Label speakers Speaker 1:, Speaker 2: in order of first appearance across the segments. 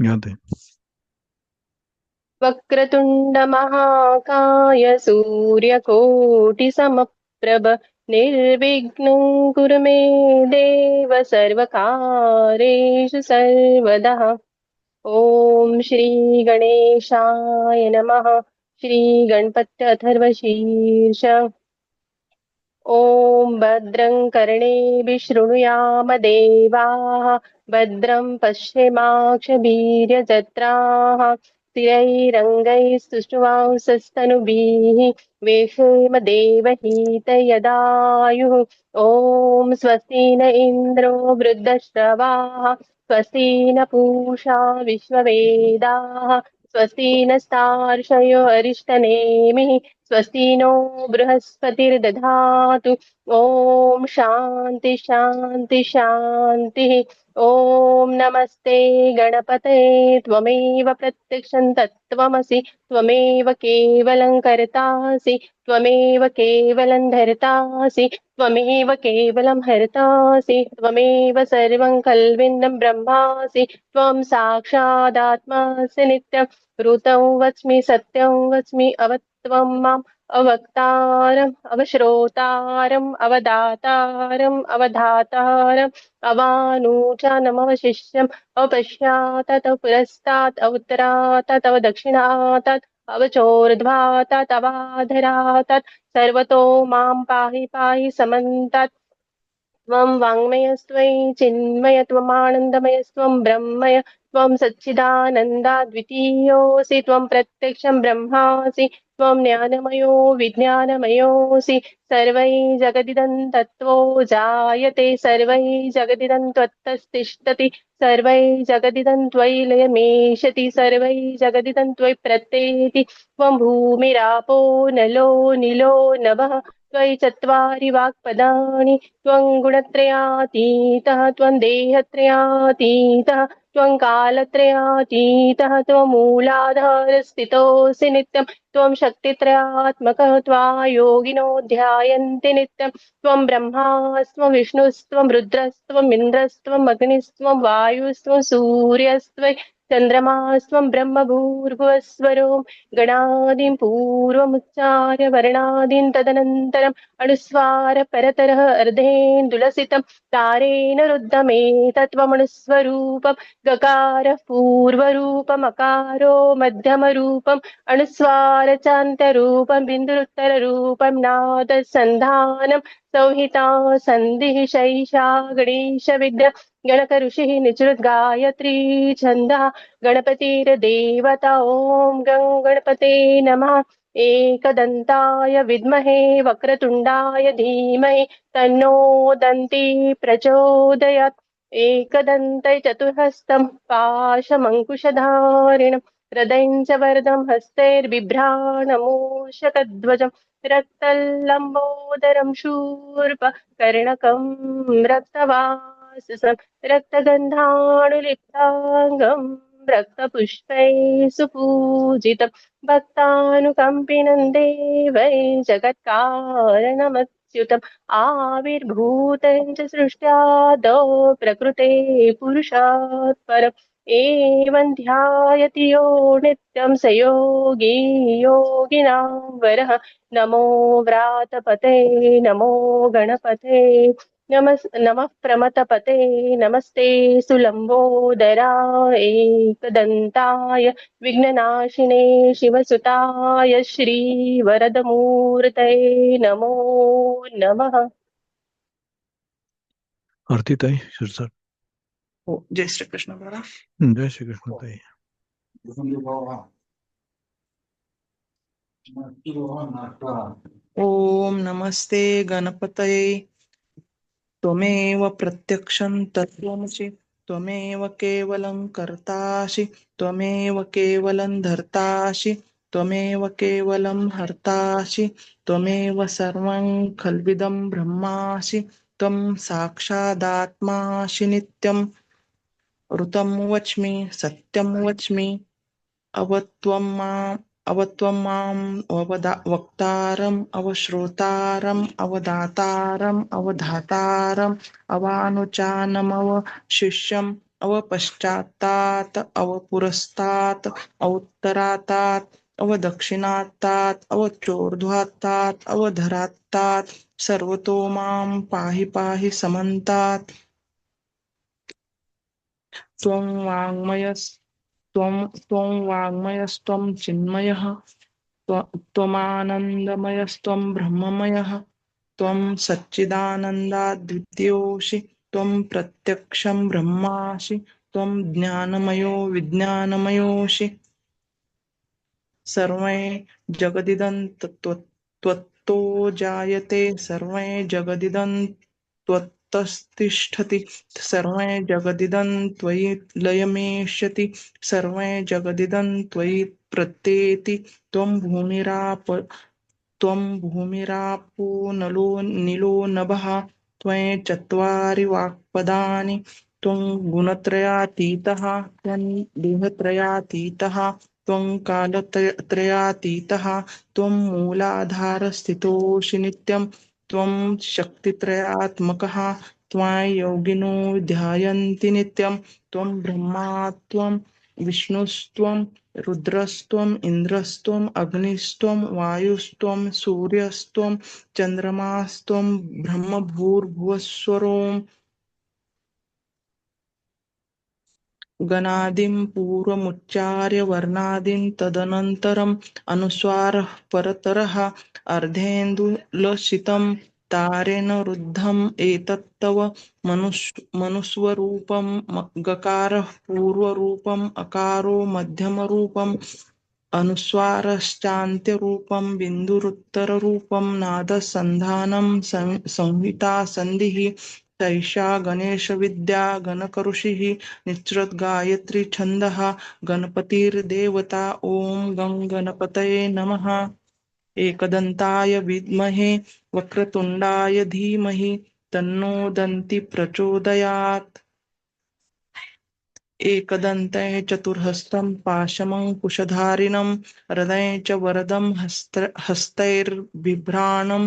Speaker 1: ज्ञाते।
Speaker 2: वक्रतुंड महाकाय सूर्यकोटि समप्रभ निर्विघ्नं कुरु मे देव सर्वकारेषु सर्वदा। ओम श्री गणेशाय नमः। श्री गणपती अथर्वशीर्ष। ॐ भद्रं कर्णेभिः शृणुयाम देवाः। भद्रं पश्येमाक्षभिर्यजत्राः। स्थिरैरङ्गैः सुष्ठुवांसस्तनुभिः वेशेम देवहीतयदायुः। ॐ स्वस्ति न इन्द्रो वृद्धश्रवाः। स्वस्ति न पूषा विश्ववेदाः। स्वस्ति नस्तार्षयो अरिष्टनेमिः। स्वस्ति नो बृहस्पतिर्दधातु। ॐ शान्ति शान्ति शान्तिः। ॐ नमस्ते गणपते त्वमेव प्रत्यक्षं तत्त्वमसि। त्वमेव केवलं कर्तासि। त्वमेव केवलं धर्तासि। त्वमेव केवलं हर्तासि। त्वमेव सर्वं कल्विन्दं ब्रह्मासि। त्वं साक्षादात्मासि नित्यं। ऋतं वच्मि सत्यं वच्मि अवत्वं माम् अवक्तारम् अवश्रोतारम् अवदातारम् अवधातारम् अवानूचानमवशिष्यम् अपश्यात् पुरस्तात् अवुत्तरात् अव दक्षिणात् अवचोर्ध्वात् अवाधरात् सर्वतो मां पाहि पाहि समन्तात्। त्वं वाङ्मयस्त्वयि चिन्मय त्वमानन्दमयस्त्वं ब्रह्मय त्वं सच्चिदानन्दाद्वितीयोऽसि। त्वं प्रत्यक्षं ब्रह्मासि। त्वं ज्ञानमयो विज्ञानमयोऽसि। सर्वैः जगदिदं तत्त्वो जायते। सर्वैः जगदिदं त्वत्तस्तिष्ठति। सर्वैः जगदिदं त्वयि लयमेषति। सर्वैः जगदिदं त्वयि प्रत्येति। त्वं भूमिरापो नलो निलो नभः। त्वयि चत्वारि वाक्पदानि। त्वं गुणत्रयातीतः त्वं देहत्रयातीतः त्वं कालत्रयातीतः त्वमूलाधारस्थितोऽसि नित्यं। त्वं शक्तित्रयात्मकः त्वायोगिनो ध्यायन्ति नित्यं। त्वं ब्रह्मास्त्वं विष्णुस्त्वं रुद्रस्त्वम् इन्द्रस्त्वम् अग्निस्त्वं वायुस्त्वं सूर्यस्त्वं चन्द्रमास्त्वं ब्रह्म भूर्भुवस्वरो गणादिं पूर्वमुच्चार्य वर्णादीन् तदनन्तरम् अनुस्वार परतरः अर्धेन्दुलसितं तारेण रुद्धमेतत्त्वमनुस्वरूपं। गकारः पूर्वरूपमकारो मध्यमरूपम् अनुस्वार चान्त्यरूपं बिन्दुरुत्तररूपं नादसन्धानं संहिता सन्धिः शैषा गणेश विद्या गणक ऋषिः निचृत् गायत्री छन्दः गणपतिर्देवता। ॐ गं गणपते नमः। एकदन्ताय विद्महे वक्रतुण्डाय धीमहि तन्नो दन्ती प्रचोदयात्। एकदन्ते चतुर्हस्तं पाशमङ्कुशधारिणं हृदयं च वरदं हस्तैर्बिभ्राणमूषकध्वजं रक्तलम्बोदरं शूर्प कर्णकं रक्तवाससं रक्तगन्धानुलिप्ताङ्गं रक्तपुष्पैः सुपूजितं भक्तानुकम्पिनं देवै जगत्कारणमच्युतम् आविर्भूतं च सृष्ट्यादौ प्रकृते पुरुषात् परम् एवं ध्यायति यो नित्यं स योगी योगिनां वरः। नमो व्रातपते नमो गणपते नमः प्रमथपते नमस्ते सुलम्बोदराय एकदन्ताय विघ्ननाशिने शिवसुताय श्रीवरदमूर्तये नमो नमः।
Speaker 1: आरती ताई शिरसाट.
Speaker 3: हो, जय श्री कृष्ण बाळा.
Speaker 1: जय श्री कृष्ण ताई.
Speaker 3: ओम नमस्ते गणपतये. त्वमेव प्रत्यक्षं तत्त्वमसि. त्वमेव केवलं कर्तासि. त्वमेव केवलं धर्तासि. त्वमेव केवलं हर्तासि. त्वमेव सर्वं खल्विदं ब्रह्मासि. त्वं साक्षादात्मासि नित्यं. ऋतं वच्मि सत्यं वच्मि अवत्वं माम् वक्तारम् अवश्रोतारम् अवदातारम् अवधातारम् अवानुचानमवशिष्यम् अवपश्चात्तात् अवपुरस्तात् अवोत्तरातात् अवदक्षिणात्तात् अवचोर्ध्वात्तात् अवधरात्तात् सर्वतो मां पाहि पाहि समन्तात् त्वं वाङ्मयस्त्वं चिन्मयः त्वमानन्दमयस्त्वं ब्रह्ममयः त्वं सच्चिदानन्दाद्वितीयोऽसि त्वं प्रत्यक्षं ब्रह्मासि त्वं ज्ञानमयो विज्ञानमयोऽसि सर्वे जगदिदं त्वत्तो जायते सर्वे जगदिदं त्वत्तस्तिष्ठति सर्वे जगदिदं त्वयि लयमेष्यति सर्वे जगदिदं त्वयि प्रत्येति त्वं भूमिरापो नलो नीलो नभः त्वं चत्वारि वाक्पदानि त्वं गुणत्रयातीतः त्वं देहत्रयातीतः त्वं कालत्रयातीतः त्वं मूलाधारस्थितोऽसि नित्यं त्वं शक्तित्रयात्मकः त्वां योगिनो ध्यायन्ति नित्यं त्वं ब्रह्मा त्वं विष्णुस्त्वं रुद्रस्त्वम् इन्द्रस्त्वम् अग्निस्त्वं वायुस्त्वं सूर्यस्त्वं चन्द्रमास्त्वं ब्रह्मभूर्भुवस्वरों गणादिं पूर्वमुच्चार्य वर्णादिं तदनन्तरम् अनुस्वारः परतरः अर्धेन्दुलसितं तारेण रुद्धम् एतत्तव मनुस्वरूपं गकारः पूर्वरूपम् अकारो मध्यमरूपम् अनुस्वारश्चान्त्यरूपं बिन्दुरुत्तररूपं नादसन्धानं संहिता सन्धिः तैषा गणेशविद्या गणकऋषिः निःसृतगायत्री छन्दः गणपतिर्देवता ॐ गं गणपतये नमः एकदन्ताय विद्महे वक्रतुण्डाय धीमहि तन्नो दन्ति प्रचोदयात् एकदन्तैः चतुर्हस्तं पाशमङ्कुशधारिणं हृदये च वरदं हस्तैर्बिभ्राणं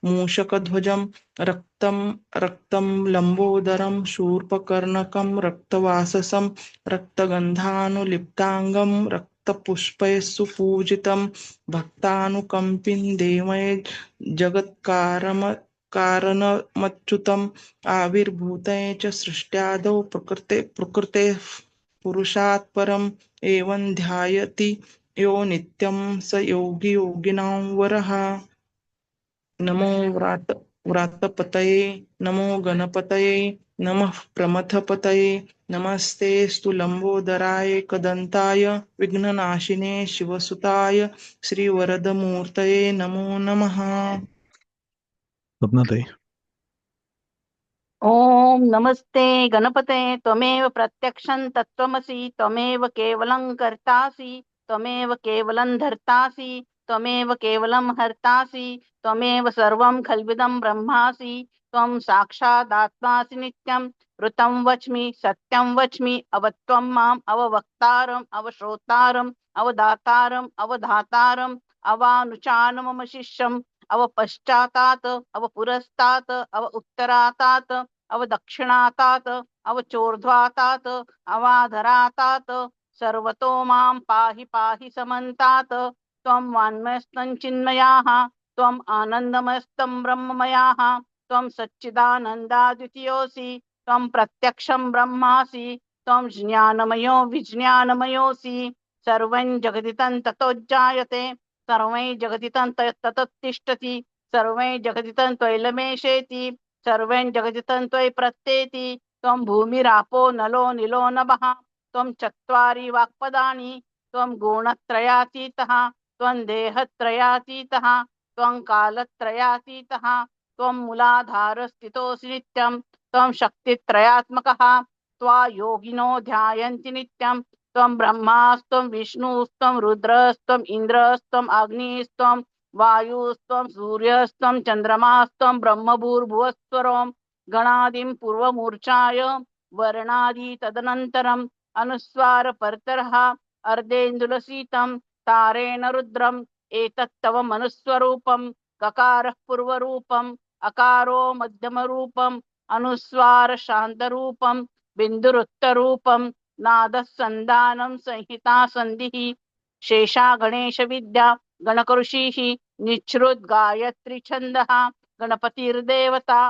Speaker 3: मूषकध्वजं रक्तं लम्बोदरं शूर्पकर्णकं रक्तवाससं रक्तगन्धानुलिप्ताङ्गं रक्तपुष्पैः सुपूजितं भक्तानुकम्पिं देवये जगत्कारणमच्युतम् आविर्भूते च सृष्ट्यादौ प्रकृते पुरुषात् परम् एवं ध्यायति यो नित्यं स योगी योगिनां वरः नमो व्रातपतये नमो गणपतये नमः प्रमथपतये नमस्तेऽस्तु लम्बोदराय एकदन्ताय विघ्ननाशिने शिवसुताय श्रीवरदमूर्तये नमो नमः
Speaker 1: स्वप्नाताई
Speaker 4: ओम नमस्ते गणपते त्वमेव प्रत्यक्षं तत्त्वमसि त्वमेव केवलं कर्तासि त्वमेव केवलं धर्तासि त्वमेव केवलं हर्तासि त्वमेव सर्वं खल्विदं ब्रह्मासि त्वं साक्षादात्मासि नित्यं ऋतं वच्मि सत्यं वच्मि अवत्वं माम् अववक्तारम् अवश्रोतारम् अवदातारम् अवधातारम् अवानुचान मम शिष्यम् अव पश्चातात् अव पुरस्तात् अव उत्तरातात् अव दक्षिणातात् अव चोर्ध्वातात् अवाधरातात् सर्वतो मां पाहि पाहि समन्तात् त्वं वान्मयस्तं चिन्मयाः त्वम् आनन्दमस्तं ब्रह्ममयाः त्वं सच्चिदानन्दाद्वितीयोऽसि त्वं प्रत्यक्षं ब्रह्मासि त्वं ज्ञानमयो विज्ञानमयोऽसि सर्वं जगदितं ततोज्जायते सर्वै जगदितं ततत्तिष्ठति सर्वै जगदितं त्वैलमेषेति सर्वं जगदितं त्वयि प्रत्येति त्वं भूमिरापो नलो निलो नभः त्वं चत्वारि वाक्पदानि त्वं गुणत्रयातीतः त्वं देहत्रयातीतः त्वं कालत्रयातीतः त्वं मूलाधारस्थितोऽसि नित्यं त्वं शक्तित्रयात्मकः त्वा योगिनो ध्यायन्ति नित्यं त्वं ब्रह्मास्त्वं विष्णुस्त्वं रुद्रस्त्वं इन्द्रस्त्वं अग्निस्त्वं वायुस्त्वं सूर्यस्त्वं चन्द्रमास्त्वं ब्रह्मभूर्भुवस्वरों गणादिं पूर्वमूर्छाय वर्णादि तदनन्तरम् अनुस्वार परतरः अर्धेन्दुलसीतं तारेण रुद्रम् एतत्तव मनुस्वरूपं ककारः पूर्वरूपम् अकारो मध्यमरूपम् अनुस्वार शान्तरूपं बिन्दुरुत्तरूपं नादसन्धानं संहिता सन्धिः शेषा गणेश विद्या गणकऋषिः निच्छ्रुत गायत्री छन्दः गणपतिर्देवता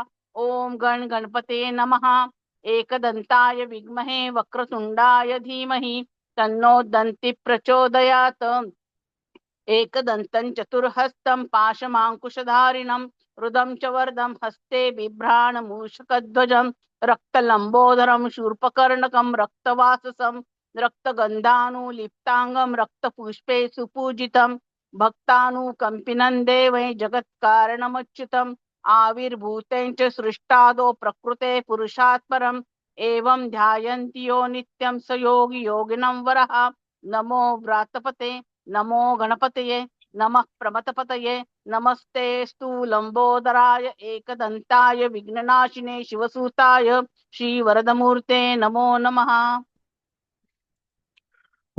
Speaker 4: ओम गण गणपते नमः एकदन्ताय विद्महे वक्रतुण्डाय धीमहि तन्नो दन्ति प्रचोदयात् एकदन्तं चतुर्हस्तं पाशमाङ्कुशधारिणं रुदं च वर्धं हस्ते बिभ्राणमूषकध्वजं रक्तलम्बोदरं शूर्पकर्णकं रक्तवाससं रक्तगन्धानुलिप्ताङ्गं रक्तपुष्पे सुपूजितं भक्तानुकम्पिनं देवै जगत्कारणमच्युतम् आविर्भूतें च सृष्टादो प्रकृते पुरुषात् परम् एवं ध्यायन्ति यो नित्यं स योगी योगिनं वरः नमो व्रातपते नमो गणपतये नमः प्रमथपतये नमस्ते लंबोदराय एकदन्ताय विघ्ननाशिने शिवसूताय श्रीवरदमूर्ते नमो नमः।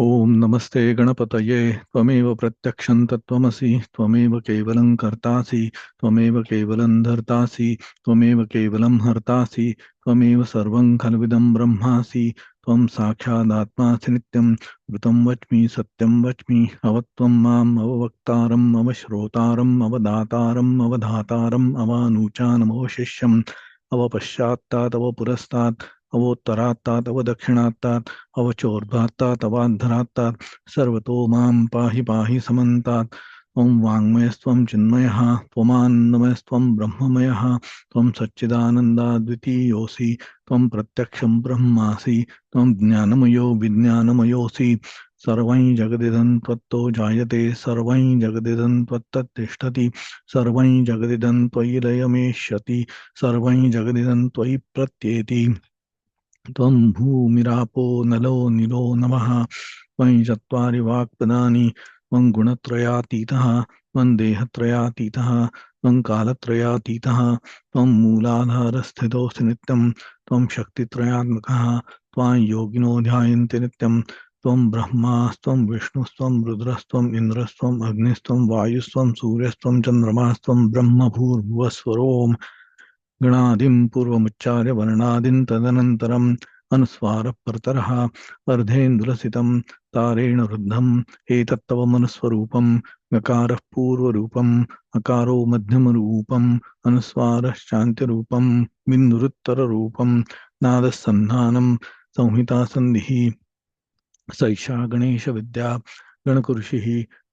Speaker 1: ओम नमस्ते गणपतये त्वमेव प्रत्यक्षं तत्त्वमसि त्वमेव केवलं कर्तासि त्वमेव केवलं धर्तासि त्वमेव केवलं हर्तासि त्वमेव सर्वं खल्विदं ब्रह्मासि त्वं साक्षादात्मासि नित्यं ऋतं वच्मि सत्यं वच्मि अवत्वं माम् अववक्तारम् अवश्रोतारम् अवदातारम् अवधातारम् अवानुचानम् अवशिष्यम् अवपश्चात्तात् अवपुरस्तात् अवोत्तरात्तात् अवदक्षिणात्तात् अवचोर्ध्वात्तात् अवाद्धरात्तात् सर्वतो मां पाहि पाहि समन्तात् त्वं वाङ्मयस्त्वं चिन्मयः त्वमानन्दमयस्त्वं ब्रह्ममयः त्वं सच्चिदानन्दाद्वितीयोऽसि त्वं प्रत्यक्षं ब्रह्मासि त्वं ज्ञानमयो विज्ञानमयोऽसि सर्वं जगदिदं त्वत्तो जायते सर्वं जगदिदं त्वत्ततिष्ठति सर्वं जगदिदं त्वयि लयमेष्यति सर्वं जगदिदं त्वयि प्रत्येति त्वं भूमिरापो नलो निलो नमः त्वं चत्वारि वाक्पदानि त्वं गुणत्रयातीतः त्वं देहत्रयातीतः त्वं कालत्रयातीतः त्वं मूलाधारस्थितोऽसि नित्यं त्वं शक्तित्रयात्मकः त्वां योगिनो ध्यायन्ति नित्यं त्वं ब्रह्मास्त्वं विष्णुस्त्वं रुद्रस्त्वं इन्द्रस्त्वं अग्निस्त्वं वायुस्त्वं सूर्यस्त्वं चन्द्रमास्त्वं ब्रह्मभूर्भुवस्वरोम् गणादिं पूर्वमुच्चार्य वर्णादिं तदनन्तरम् अनुस्वारः परतरः अर्धेन्दुलसितं तारेण रुद्धम् एतत्तव मनस्वरूपं गकारः पूर्वरूपम् अकारो मध्यमरूपम् अनुस्वारश्चान्त्यरूपं बिन्दुरुत्तररूपं नादसन्धानं संहितासन्धिः सैषा गणेशविद्या गणकऋषिः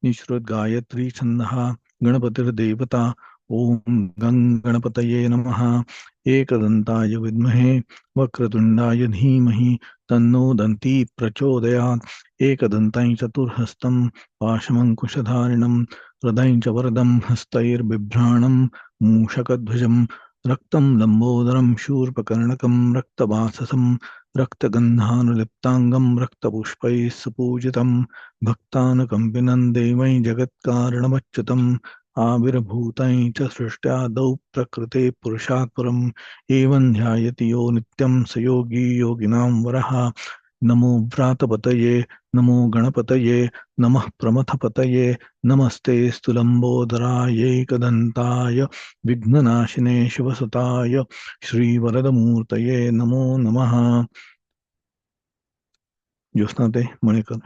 Speaker 1: निःसृतगायत्री छन्दः गणपतिर्देवता ओम गं गणपतये नमः एकदन्ताय विद्महे वक्रतुण्डाय धीमहि तन्नो दन्ती प्रचोदयात् एकदन्तं चतुर्हस्तं पाशमङ्कुशधारिणं हृदयं च वरदं हस्तैर्बिभ्राणं मूषकध्वजं रक्तं लम्बोदरं शूर्पकर्णकं रक्तवाससं रक्तगन्धानुलिप्ताङ्गं रक्तपुष्पैः सुपूजितं भक्तानुकम्पिनं देवैः जगत्कारणमच्युतम् आविर्भूतं च सृष्ट्यादौ प्रकृते पुरुषात् परम् एवं ध्यायति यो नित्यं स योगी योगिनां वरः नमो व्रातपतये नमो गणपतये नमः प्रमथपतये नमस्ते लंबोदरायैकदन्ताय विघ्ननाशिने शिवसुताय श्रीवरदमूर्तये नमो नमः। ज्योत्स्नाते मणिकर।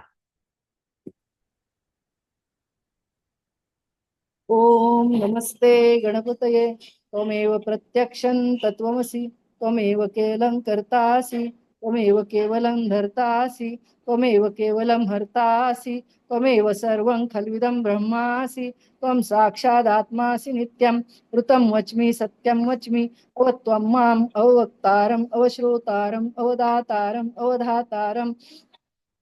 Speaker 5: ओम नमस्ते गणपतये त्वमेव प्रत्यक्षं तत्त्वमसि त्वमेव केवलं कर्तासि त्वमेव केवलं धर्तासि त्वमेव केवलं हर्तासि त्वमेव सर्वं खल्विदं ब्रह्मासि त्वं साक्षादात्मासि नित्यं ऋतं वच्मि सत्यं वच्मि अवत्वं माम् अववक्तारम् अवश्रोतारम् अवदातारम् अवधातारम्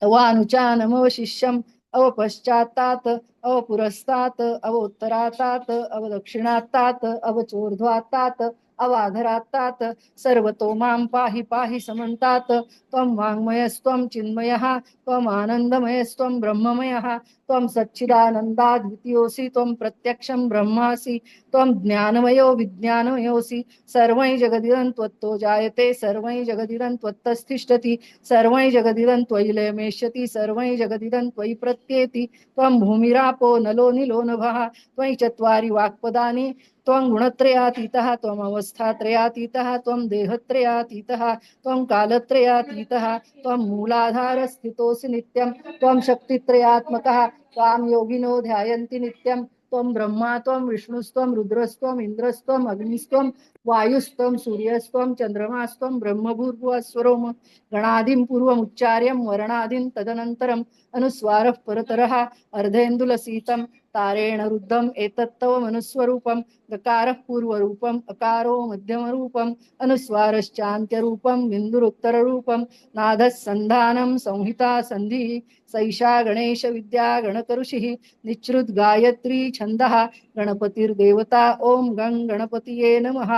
Speaker 5: अवानुचानमवशिष्यम् अवपश्चात्तात् अवपुरस्तात् अवोत्तरात्तात् अवदक्षिणात्तात् अवचोर्ध्वात्तात् अवाधरात्तात् सर्वतो मां पाहि पाहि समन्तात् त्वं वाङ्मयस्त्वं चिन्मयः त्वम् आनन्दमयस्त्वं ब्रह्ममयः त्वं सच्चिदानन्दाद्वितीयोऽसि त्वं प्रत्यक्षं ब्रह्मासि त्वं ज्ञानमयो विज्ञानमयोऽसि सर्वं जगदिदं त्वत्तो जायते सर्वं जगदिदं त्वत्तस्तिष्ठति सर्वं जगदिदं त्वयि लयमेष्यति सर्वं जगदिदं त्वयि प्रत्येति त्वं भूमिरापो नलो निलो नभः त्वयि चत्वारि वाक्पदानि त्वं गुणत्रयातीतः त्वम् अवस्थात्रयातीतः त्वं देहत्रयातीतः त्वं कालत्रयातीतः त्वं मूलाधारस्थितोऽसि नित्यं त्वं शक्तित्रयात्मकः त्वां योगिनो ध्यायन्ति नित्यं त्वं ब्रह्मा त्वं विष्णुस्त्वं रुद्रस्त्वं इन्द्रस्त्वं अग्निस्त्वं वायुस्त्वं सूर्यस्त्वं चन्द्रमास्त्वं ब्रह्मभूर्भुवस्वरोम गणादिं पूर्वमुच्चार्यं वर्णादिं तदनन्तरम् अनुस्वारः परतरः अर्धेन्दुलसीतं तारेण रुद्धम् एतत्तव मनुस्वरूपं गकारः पूर्वरूपम् अकारो मध्यमरूपम् अनुस्वारश्चान्त्यरूपं बिन्दुरुत्तररूपं नादः सन्धानं संहिता सन्धिः सैषा गणेश विद्या गणकऋषिः निच्छ्रुत गायत्री छन्दः गणपतिर्देवता ॐ गं गणपतये नमः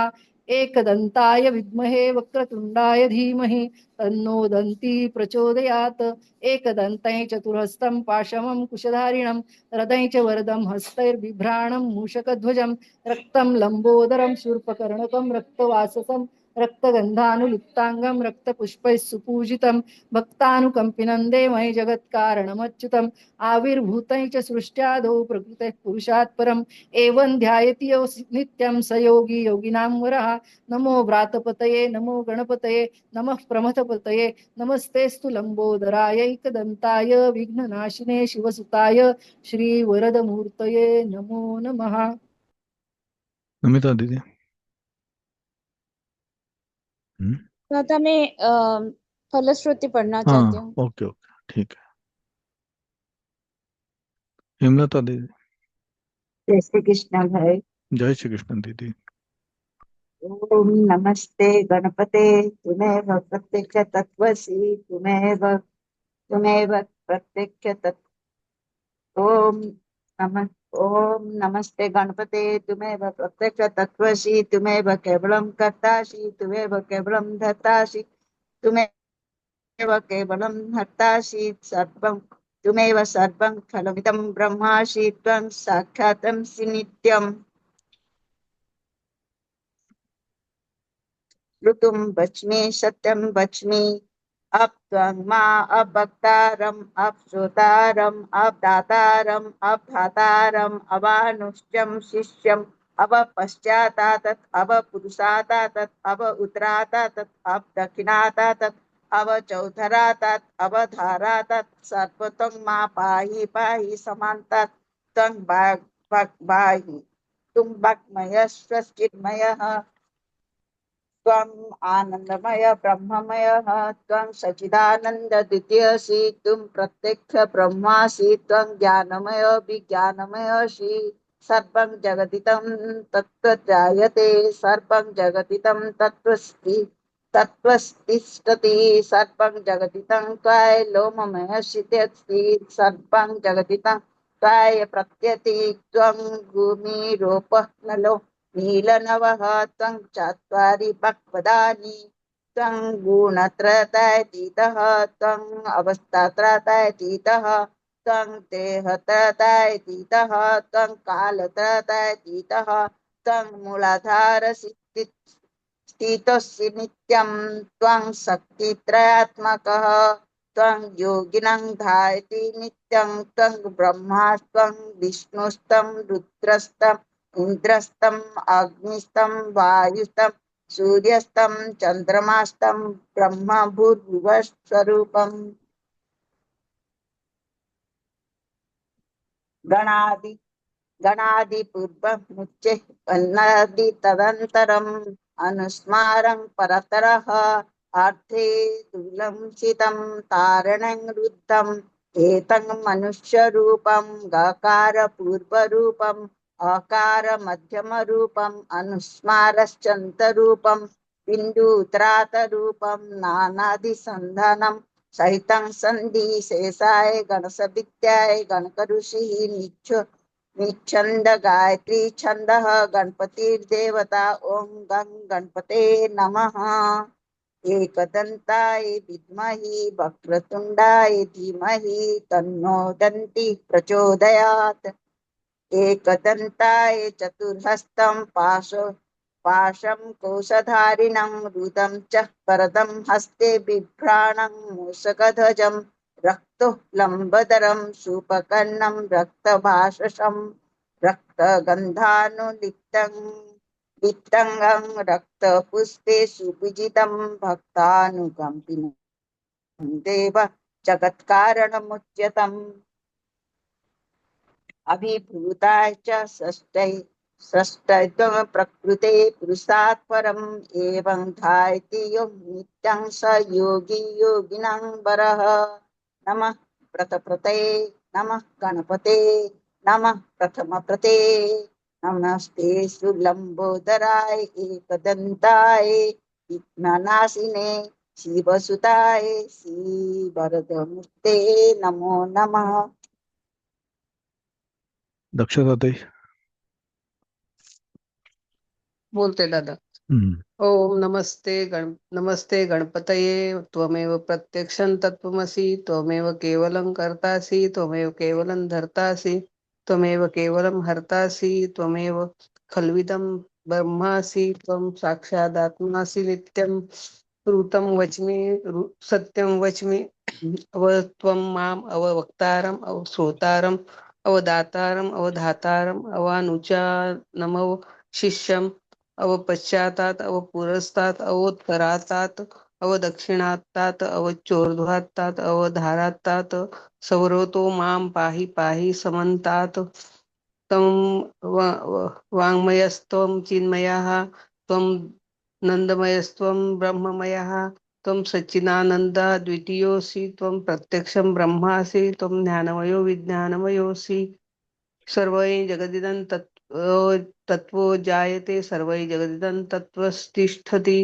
Speaker 5: एकदन्ताय विद्महे वक्रतुण्डाय धीमहि तन्नो दन्ती प्रचोदयात् एकदन्तं चतुर्हस्तं पाशमं कुशधारिणं रदै च वरदं हस्तैर्बिभ्राणं मूषकध्वजं रक्तं लम्बोदरं शूर्पकर्णकं रक्तवाससं रक्तगन्धानुलिप्ताङ्गं रक्तपुष्पैः सुपूजितं भक्तानुकम्पिनं देवै जगत्कारणमच्युतम् आविर्भूतं च सृष्ट्यादौ प्रकृतेः पुरुषात् परम् एवं ध्यायति यो नित्यं स योगी योगिनां वरः नमो व्रातपतये नमो गणपतये नमः प्रमथपतये नमस्तेस्तु लंबोदराय एकदन्ताय विघ्ननाशिने शिवसुताय श्रीवरदमूर्तये नमो नमः।
Speaker 1: नमिता दीदी।
Speaker 6: दादा मैं फलश्रुति पढ़ना चाहती
Speaker 1: हाँ,
Speaker 6: हूँ।
Speaker 1: ओके ओके, ठीक है। हेमलता दीदी।
Speaker 7: जय श्री कृष्ण भाई।
Speaker 1: जय श्री कृष्ण दीदी।
Speaker 7: ओम नमस्ते गणपते तुमेव प्रत्यक्ष तत्वसी तुमेव प्रत्यक्ष तत्व ओम नमस्ते गणपते तुमेव प्रत्यक्ष तत्वसी तुमेव केवलं कर्तासि तुमेव केवलं धर्तासि तुमेव केवलं हर्तासि सर्वं तुमेव सर्वं खलमिदं ब्रह्मासि त्वं साक्षात्सि नित्यम् ऋतुं वच्मि सत्यं वच्मि अब त्वं मा अब भक्तारम् अब श्रोतारम् अब दातारम् अब धातारम् अवानुष्यं शिष्यम् अब पश्चातातत् अब पुरुषातातत् अब उत्तरातातत् अब दक्षिणातातत् अब चौधरातात् अब धारातात् सर्वतं मा पाहि पाहि समान्तात् त्वं भाहि तुम वाक्मय स्वचिन्मयः त्वं आनंदमय ब्रह्ममय त्वं सच्चिदानंद द्वितीयसि तुम प्रत्यक्ष ब्रह्मासि त्वं ज्ञानमय विज्ञानमयसि सर्वं जगदिदं तत्त्वजायते सर्वं जगदिदं तत्त्वस्तिष्ठति सर्वं जगदिदं त्वयि लोममयसित्यस्ति सर्वं जगदिदं त्वयि प्रत्यति त्वं भूमिरोपः नलो नीलनवः त्वं चत्वारि भक्पदानि त्वं गुणत्रयतीतः त्वं अवस्थात्रयतीतः त्वं देहत्रयतीतः त्वं कालत्रयतीतः त्वं मूलाधारस्थितोऽसि नित्यं त्वं शक्तित्रयात्मकः त्वं योगिनं ध्यायति नित्यं त्वं ब्रह्मा त्वं विष्णुस्तं रुद्रस्तं इंद्रस्तं अग्निस्तं वायुस्तं सूर्यस्तं चंद्रमास्तं ब्रह्म भूर्भुवस्वरूपम् गणादि पूर्वमुच्चे अन्नादि तदन्तरम् अनुस्मारं परतरः अर्थे तुलंसितं तारणं रुद्धम् एतं मनुष्यरूपं गकार पूर्वरूपम् अकार मध्यम रूपम अनुस्मारश्चंत रूपम बिंदु उत्तरात रूपम नानादि संधानम सहितं संधि शेषाय गणस विद्याय गणकऋषि निच्छंद गायत्री छंदः गणपतिर्देवता ओम गं गणपते नमः। एकदन्ताय विद्महि वक्रतुंडाय धीमहि तन्नो दन्ति प्रचोदयात्। एकदन्ताय चतुर्हस्तं पाशं कोशधारिणं रुदं च वरदं हस्ते बिभ्राणं मूषकध्वजं रक्तोलम्बधरं शूपकर्णं रक्तभाषसं रक्तगन्धानुलिप्तं वित्तंगं रक्तपुष्पे सुपूजितं भक्तानुकम्पिनं देव जगत्कारणमुच्यतम् अभिभूताय च षष्ठैत्वं प्रकृते पुरुषात् परम् एवं ध्यायति यो नित्यं स योगी योगिनां वरः नमः प्रतप्रते नमः गणपते नमः प्रथमप्रते नमस्ते लंबोदराय एकदन्ताय विघ्ननाशिने शिवसुताय श्रीवरदमूर्ते नमो नमः।
Speaker 1: दक्षताताई.
Speaker 8: बोलते दादा. ओम नमस्ते गणपतये त्वमेव प्रत्यक्षं तत्त्वमसि त्वमेव केवलं कर्तासि त्वमेव केवलं धर्तासि त्वमेव केवलं हर्तासि त्वमेव खल्विदं ब्रह्मासि त्वं साक्षादात्मासि नित्यं ऋतं वच्मि सत्यं वच्मि त्वं माम् अववक्तारम् अवश्रोतारम् अवदातारम् अवधातारम् अवानुचानमव शिष्यम् अवपश्चातात् अवपुरस्तात् अवोत्तरातात् अवदक्षिणातात् अवचोर्ध्वातात् अवधारातात् सवरोतो मां पाहि पाहि समन्तात् तं वाङ्मयस्त्वं चिन्मयः त्वं नन्दमयस्त्वं ब्रह्ममयः त्वं सच्चिदानन्द द्वितीयोऽसि त्वं प्रत्यक्षं ब्रह्मासि त्वं ज्ञानमयो विज्ञानमयोऽसि सर्वै जगदिदं तत्त्वो जायते सर्वै जगदिदं तत्त्वस्तिष्ठति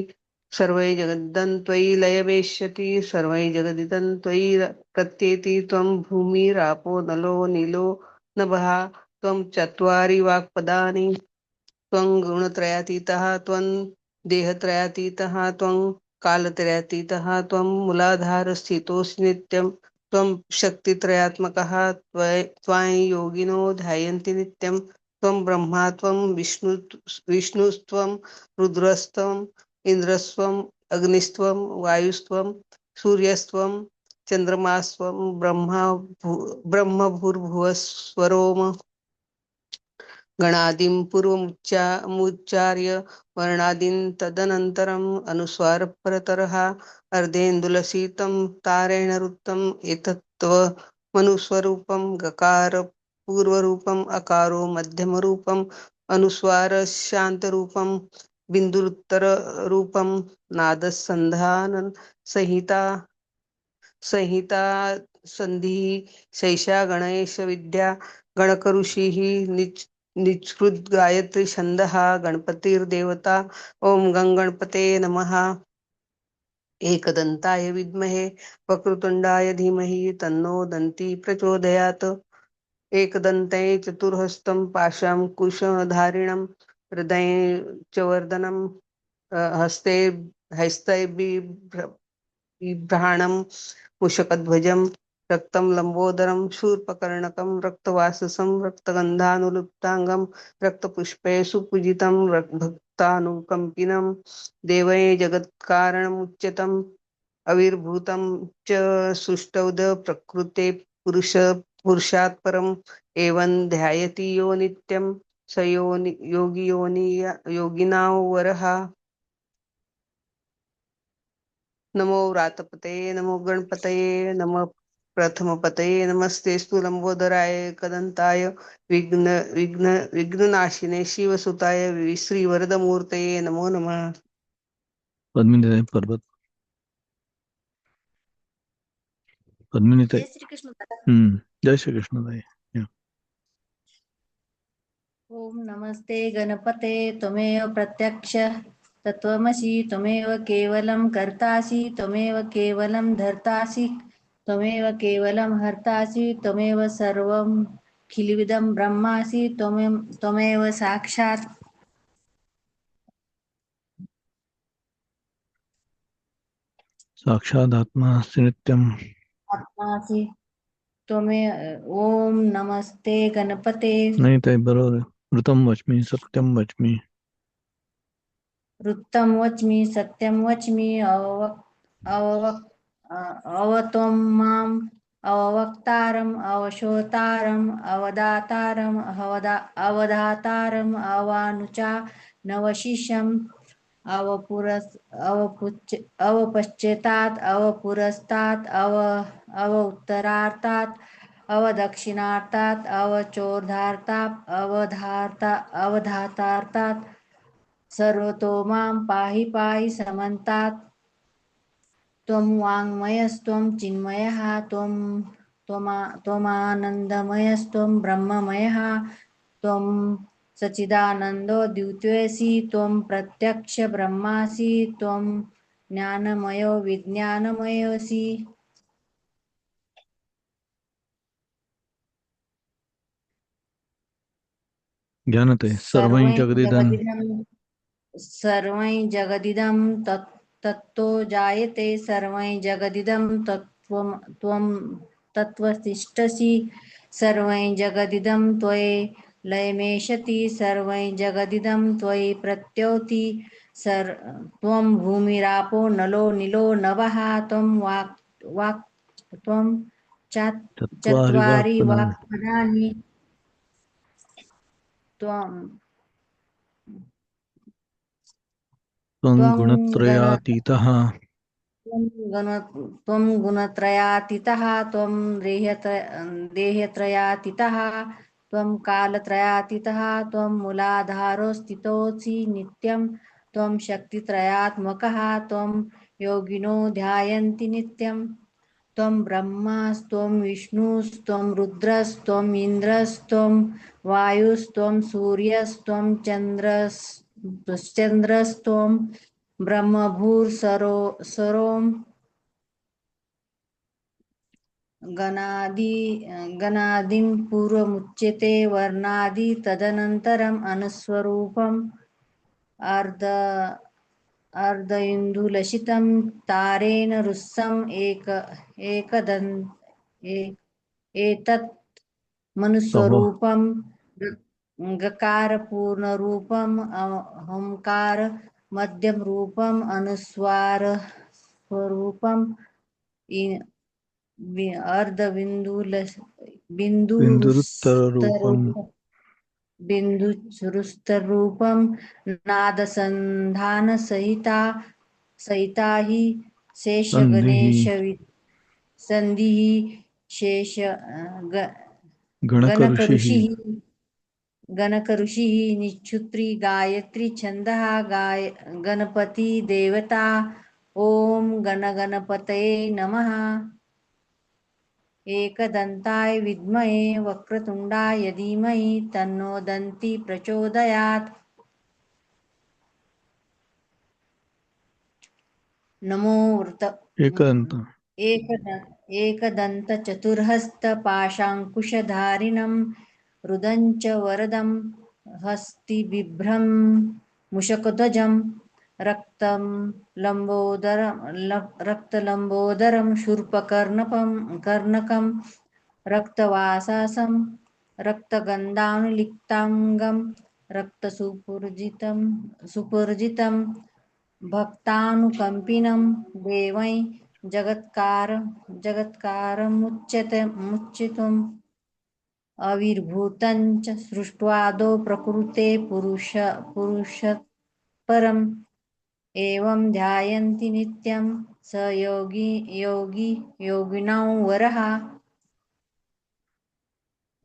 Speaker 8: सर्वै जगदिदं त्वयि लयवेष्यति सर्वै जगदिदं त्वयि प्रत्येति त्वं भूमिरापो नलो नीलो नभः त्वं चत्वारि वाक्पदानि त्वं गुणत्रयातीतः त्वं देहत्रयातीतः त्वं कालत्रयातीतः त्वं मूलाधारस्थितोऽसि नित्यं त्वं शक्तित्रयात्मकः त्वां योगिनो ध्यायन्ति नित्यं त्वं ब्रह्मा त्वं विष्णुस्त्वं रुद्रस्त्वं इन्द्रस्त्वं अग्निस्त्वं वायुस्त्वं सूर्यस्त्वं चन्द्रमास्त्वं ब्रह्मभूर्भुवस्वरोम गणादिं पूर्वमुच्चार्य वर्णादीन् तदनन्तरम् अनुस्वारपरतरः अर्धेन्दुलसितं तारेण वृत्तम् एतत्त्वमनुस्वरूपं गकार पूर्वरूपम् अकारो मध्यमरूपम् अनुस्वारशान्तरूपं बिन्दुरुत्तररूपं नादसन्धान संहिता संधिः शैषा गणेश विद्या गणकऋषिः निष्कृत गायत्री छंदः गणपतिर्देवता ओम गणपते नमः एकदन्ताय विद्महे वक्रतुण्डाय धीमहि तन्नो दन्ती प्रचोदयात् एकदन्ते चतुर्हस्तं पाशंकुशधारिणं हृदये च वर्धनं हस्तै बिभ्राणं मुषकध्वजं रक्तं लंबोदरं शूर्पकर्णकं रक्तवाससं रक्तगन्धानुलुप्तांगं रक्तपुष्पे सुपूजितं भक्तानुकम्पिनं देवै जगत्कारणमुच्यतम् अविर्भूतं च सृष्टौद प्रकृते पुरुषात् परम् एवं ध्यायति यो नित्यं स योगिनां वरः। नमो व्रातपते नमो गणपतये नमः प्रथमपतये नमस्तेस्तु लंबोदराय कदंताय विघ्ननाशिने शिवसुताय श्रीवरदमूर्तये नमो नमः।
Speaker 1: पद्मिनी पर्वत. पद्मिनी.
Speaker 9: जय श्री कृष्ण दादा.
Speaker 1: जय श्री कृष्ण ताई.
Speaker 9: ओम नमस्ते गणपते त्वमेव प्रत्यक्ष तत्त्वमसि त्वमेव केवलं कर्तासि त्वमेव केवलं धर्तासि त्वमेव केवलं हर्तासि त्वमेव सर्वं खिलविदं ब्रह्मासि त्वमेव साक्षात्
Speaker 1: साक्षादात्मासि नित्यम्
Speaker 9: आत्मासि ओम नमस्ते गणपते.
Speaker 1: नाही ताई बरोबर आहे. ऋतं वच्मि सत्यं वच्मि
Speaker 9: वृत्तं वच्मि सत्यं वच्मि अवत्वं माम् अववक्तारम् अवशोतारम् अवदातारम् अवधातारम् नवशिष्यम् अवपश्चेतात् अवपुरस्तात् अव उत्तरार्तात् अवदक्षिणार्तात् अवचोर्धार्तात् अवधातार्तात् सर्वतो मां पाहि पाहि समन्तात् त्वं वाङ्मयस्त्वं चिन्मयः त्वमानन्दमयस्त्वं ब्रह्ममयः त्वं सच्चिदानन्दो द्वितीयसि त्वं प्रत्यक्ष ब्रह्मासि त्वं ज्ञानमयो विज्ञानमयोऽसि
Speaker 1: ज्ञानते सर्वं जगदिदं
Speaker 9: सर्वै जगदिदं तत्तो जायते सर्वै जगदिदं त्वं तत्त्वतिष्ठसि सर्वै जगदिदं त्वयि लयमेषति सर्वै जगदिदं त्वयि प्रत्योति त्वं भूमिरापो नलो नीलो नभः त्वं वाक् त्वं
Speaker 1: चत्वारि
Speaker 9: चत्वारि
Speaker 1: वाक्पदानि
Speaker 9: वाक्पदानि त्वं
Speaker 1: त्वं
Speaker 9: त्वं गण
Speaker 1: गुणत्रयातीतः
Speaker 9: त्वं गुणत्रयातीतः त्वं देहत्रयातीतः त्वं कालत्रयातीतः त्वं मूलाधारो स्थितोऽसि नित्यं त्वं शक्तित्रयात्मकः त्वं योगिनो ध्यायन्ति नित्यं त्वं ब्रह्मास्त्वं विष्णुस्त्वं रुद्रस्त्वम् इन्द्रस्त्वं वायुस्त्वं सूर्यस्त्वं चन्द्रस्त्वं ब्रह्मभूर्सरों गणादिं पूर्वमुच्यते वर्णादि तदनन्तरम् अनुस्वरूपम् अर्धइन्दुलसितं तारेण रुස්සम् एतत्
Speaker 1: तव
Speaker 9: मनुस्वरूपं गकारपूर्णरूपम् ओंकार मध्यम रूपम् अनुस्वार स्वरूपम
Speaker 1: बिन्दुरुत्तररूपं
Speaker 9: बिन्दुरुस्तरूपं नादसन्धानसहिता हि
Speaker 1: सन्धिः
Speaker 9: शेषगणेश सन्धिः शेष
Speaker 1: गणकऋषिः
Speaker 9: गणकऋषिः निच्छुत्री गायत्री छन्दः गणपति देवता ॐ गणगणपतये नमः एकदन्ताय विद्महे वक्रतुण्डाय धीमहि तन्नो दन्ती प्रचोदयात् नमो एकदन्तचतुर्हस्तपाशाङ्कुशधारिणं रुदञ्च वरदं हस्तिबिभ्रं मुषकध्वजं रक्तलम्बोदरं शूर्पकर्णकं रक्तवासासं रक्तगन्धानुलिप्ताङ्गं सुपूर्जितं भक्तानुकम्पिनं देवै जगत्कारमुच्चितम् अविर्भूतं च सृष्ट्वादौ प्रकृते पुरुषपरम् एवं ध्यायन्ति नित्यं स योगिनां वरः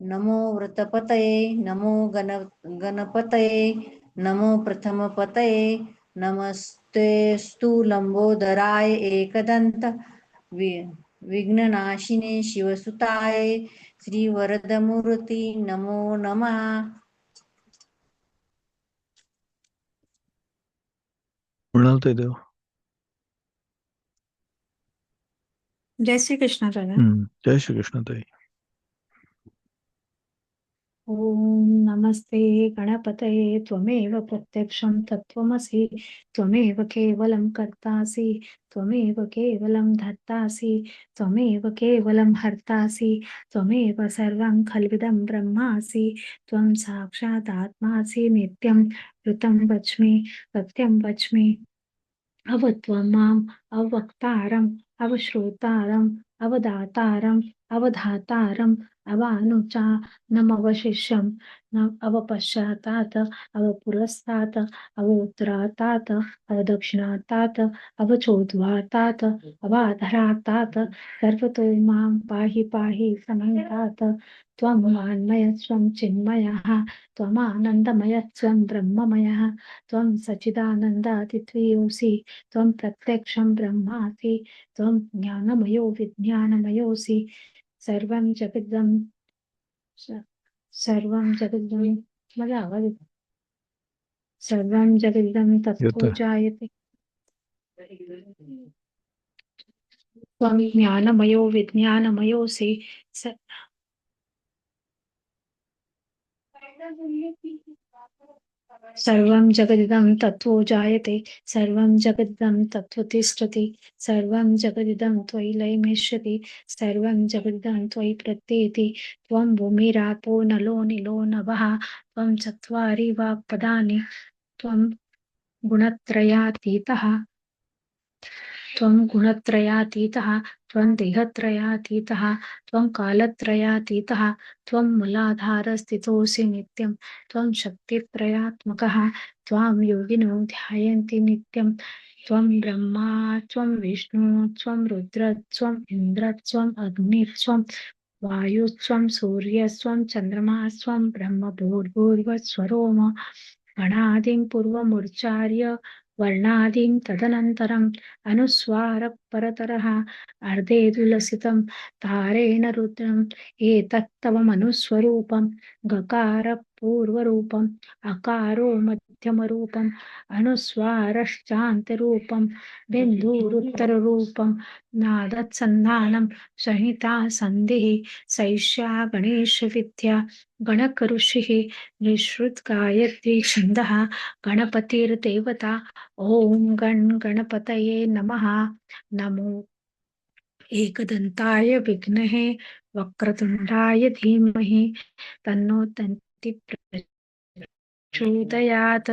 Speaker 9: नमो व्रतपतये नमो गणपतये नमो प्रथमपतये नमस्तेस्तु लंबोदराय एकदन्त विघ्ननाशिने शिवसुताय श्रीवरदमूर्ति नमो नमः
Speaker 1: मृणालते देव
Speaker 10: जय श्री कृष्ण दादा.
Speaker 1: जय श्री कृष्ण ताई.
Speaker 10: ओम नमस्ते गणपतये त्वमेव प्रत्यक्षं तत्त्वमसि त्वमेव केवलं कर्तासि त्वमेव केवलं धर्तासि त्वमेव केवलं हर्तासि त्वमेव सर्वं खल्विदं ब्रह्मासि त्वं साक्षात् आत्मासि नित्यं ऋतं वच्मि सत्यं वच्मि अवत्वं माम् अवक्तारम् अवश्रोतारम् अवदातारम् अवधातारम् अवानुचानमवशिष्यं न अवपश्चातात् अवपुरस्तात् अवोत्तरातात् अवदक्षिणातात् अवचोद्वातात् अवाधरातात् सर्वतो मां पाहि पाहि समन्तात् त्वं वाङ्मयस्त्वं चिन्मयः त्वमानन्दमयस्त्वं ब्रह्ममयः त्वं सच्चिदानन्दादित्वयोऽसि त्वं प्रत्यक्षं ब्रह्मासि त्वं ज्ञानमयो विज्ञानमयोऽसि सर्वं जगदं सर्वं जगदं मला आवाज येतो. सर्वं जगदं तत्त्वो
Speaker 1: येतोय.
Speaker 10: जायते त्वं ज्ञानमयो विज्ञानमयोऽसि सर्वं जगदिदं तत्त्वो जायते सर्वं जगदिदं तत्त्वतिष्ठति सर्वं जगदिदं त्वयि लयमिष्यति सर्वं जगदिदं त्वयि प्रत्येति त्वं भूमिरापो नलो निलो नभः त्वं चत्वारि वाक्पदानि त्वं गुणत्रयातीतः त्वं गुणत्रयातीतः त्वं देहत्रयातीतः त्वं कालत्रयातीतः त्वं मूलाधारस्थितोऽसि नित्यं त्वं शक्तित्रयात्मकः त्वां योगिनो ध्यायन्ति नित्यं त्वं ब्रह्मा त्वं विष्णु त्वं रुद्र त्वम् इन्द्र त्वम् अग्नि त्वं वायुस्त्वं सूर्यस्त्वं चन्द्रमास्त्वं ब्रह्म भूर्भुवस्वरोम गणादिं पूर्वमुच्चार्य वर्णादिं तदनन्तरम् अनुस्वारः परतरः अर्धेदुलसितं तारेण रुद्रम् एतत्तव मनुस्वरूपं गकारः पूर्वरूपम् अकारो मध्यमरूपम् अनुस्वारश्चान्तरूपं बिन्दुरुत्तररूपं नादत्सन्धानं संहिता सन्धिः सैष्या गणेशविद्या गणकऋषिः निःसृत गायत्री छन्दः गणपतिर्देवता ॐ गण गणपतये नमः नमो एकदन्ताय विघ्नहे वक्रतुण्डाय धीमहि तन्नो दन्ति प्रचोदयात्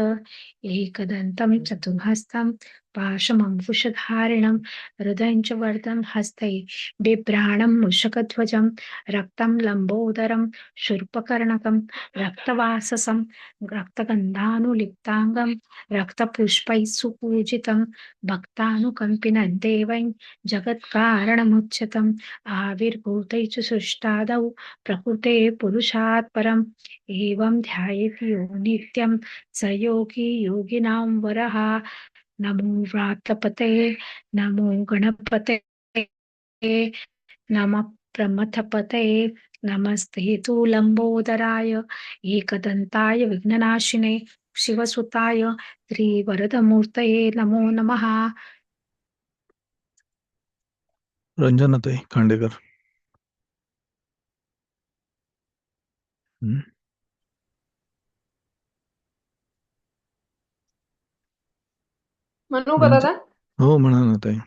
Speaker 10: एकदन्तं चतुर्हस्तं पाशमङ्कुशधारिणं हृदयं च वरदं हस्तै बिभ्राणं मूषकध्वजं रक्तं लम्बोदरं शूर्पकर्णकं रक्तवाससं रक्तगन्धानुलिप्ताङ्गं रक्तपुष्पैः सुपूजितं भक्तानुकम्पिनं देवं जगत्कारणमुच्यतम् आविर्भूतैः च सृष्टादौ प्रकृते पुरुषात् परम् एवं ध्यायेति यो नित्यं स योगी योगिनां वरः नमो व्रातपते नमो गणपते नमः प्रमथपते नमस्ते तु लम्बोदराय एकदन्ताय विघ्ननाशिने शिवसुताय श्रीवरदमूर्तये नमो नमः.
Speaker 1: रंजनाताई खांडेकर.
Speaker 11: म्हणू का दादा?
Speaker 1: हो म्हणा ना ताई.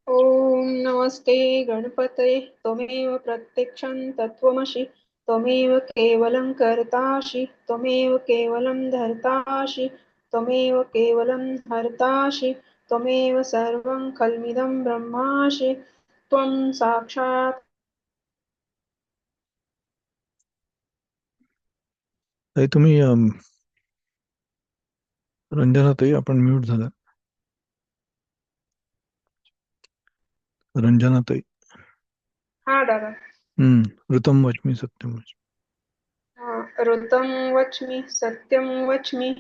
Speaker 11: ओम नमस्ते गणपतये त्वमेव प्रत्यक्षं तत्त्वमसि त्वमेव केवलं कर्तासि त्वमेव केवलं धर्तासि त्वमेव केवलं हर्तासि त्वमेव सर्वं खल्मिदं ब्रह्मासि त्वं साक्षात्.
Speaker 1: ताई तुम्ही रंजनाताई आपण म्यूट झाला. रंजनाताई.
Speaker 11: हा दादा.
Speaker 1: ऋतं वच्मि सत्यं वच्मि.
Speaker 11: ऋतं वच्मि सत्यं वच्मि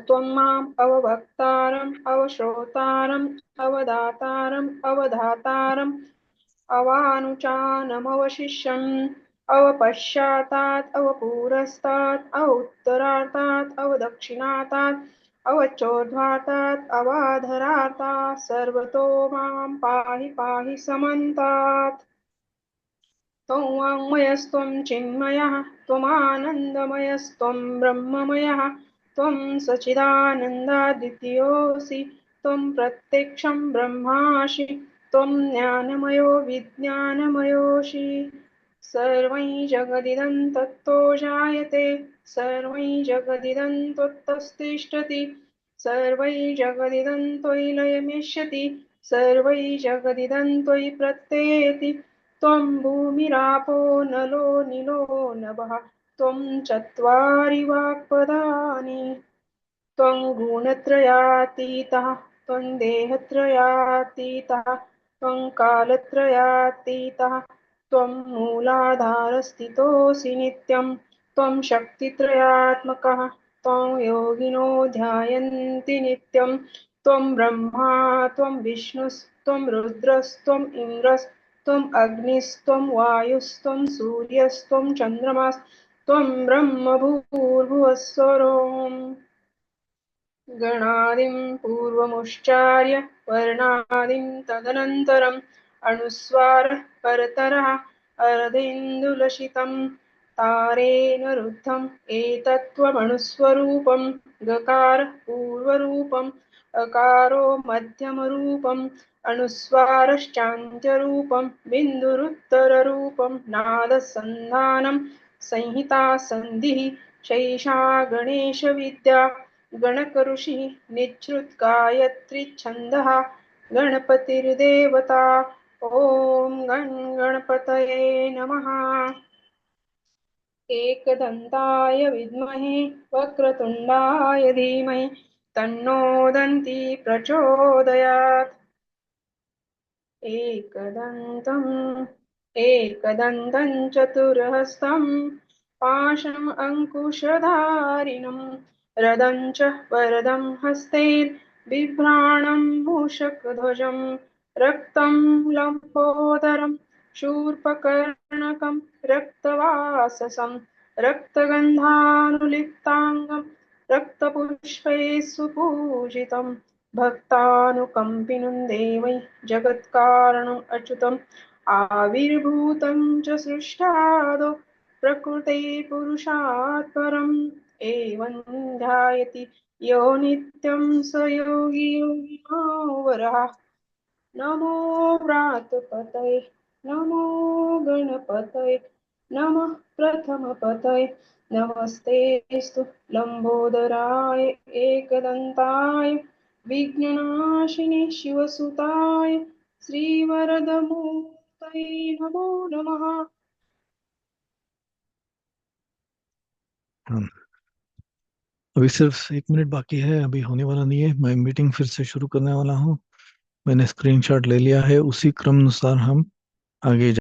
Speaker 11: त्वं माम् अवभक्तारम् अवश्रोतारम् अवदातारम् अवधातारम् अवानुचानमवशिष्यम् अवपश्चातात् अवपुरस्तात् अवोत्तरातात् अवदक्षिणातात् अवचोर्ध्वातात् अवाधरातात् सर्वतो मां पाहि पाहि समन्तात् त्वं वाङ्मयस्त्वं चिन्मयः त्वमानन्दमयस्त्वं ब्रह्ममयः त्वं सच्चिदानन्दादित्योऽसि त्वं प्रत्यक्षं ब्रह्मासि त्वं ज्ञानमयो विज्ञानमयोऽसि सर्वं जगदिदं तत्तो जायते सर्वं जगदिदं त्वत्तस्तिष्ठति सर्वै जगदिदं त्वयि लयमेष्यति सर्वै जगदिदं त्वयि प्रत्ययति त्वं भूमिरापो नलो निलो नभः त्वं चत्वारि वाक्पदानि त्वं गुणत्रयातीतः त्वं देहत्रयातीतः त्वं कालत्रयातीतः त्वं मूलाधारस्थितोऽसि नित्यं त्वं शक्तित्रयात्मकः त्वं योगिनो ध्यायन्ति नित्यं त्वं ब्रह्मा त्वं विष्णुस्त्वं रुद्रस्त्वम् इन्द्रस्त्वम् अग्निस्त्वं वायुस्त्वं सूर्यस्त्वं चन्द्रमास्त्वं ब्रह्म भूर्भुवस्वरोम् गणादिं पूर्वमुच्चार्य वर्णादिं तदनन्तरम् अनुस्वारः परतरः अर्धेन्दुलसितं तारेण रुद्धम् एतत्त्वमनुस्वरूपं गकारः पूर्वरूपम् अकारो मध्यमरूपम् अनुस्वारश्चान्त्यरूपं बिन्दुरुत्तररूपं नादसन्धानं संहिता सन्धिः शैषा गणेशविद्या गणकऋषिः निच्छ्रुतगायत्रीछन्दः गणपतिर्देवता ॐ गण गणपतये नमः एकदन्ताय विद्महे वक्रतुण्डाय धीमहि तन्नो दन्ती प्रचोदयात् एकदन्तं चतुर्हस्तं पाशम् अङ्कुशधारिणं रदं च वरदं हस्तैर्बिभ्राणं मूषकध्वजं रक्तं लम्बोदरं शूर्पकर्णकं रक्तवाससं रक्तगन्धानुलिप्ताङ्गं रक्तपुष्पैः सुपूजितं भक्तानुकम्पिनं देवै जगत्कारणम् अच्युतम् आविर्भूतं च सृष्टादौ प्रकृते पुरुषात् परम् एवं ध्यायति यो नित्यं स योगी योगिनो वरः नमो व्रातपतये नमो गणपतये नमः प्रथमपतये नमस्तेऽस्तु लम्बोदराय एकदन्ताय विघ्ननाशिनि शिवसुताय श्रीवरदमूर्तये नमो नमः।
Speaker 1: अभी सिर्फ 1 मिनट बाकी है, अभी होने वाला नहीं है। मैं मीटिंग फिर से शुरू करने वाला हूँ। मैंने स्क्रीनशॉट ले लिया है, उसी क्रम अनुसार हम आगे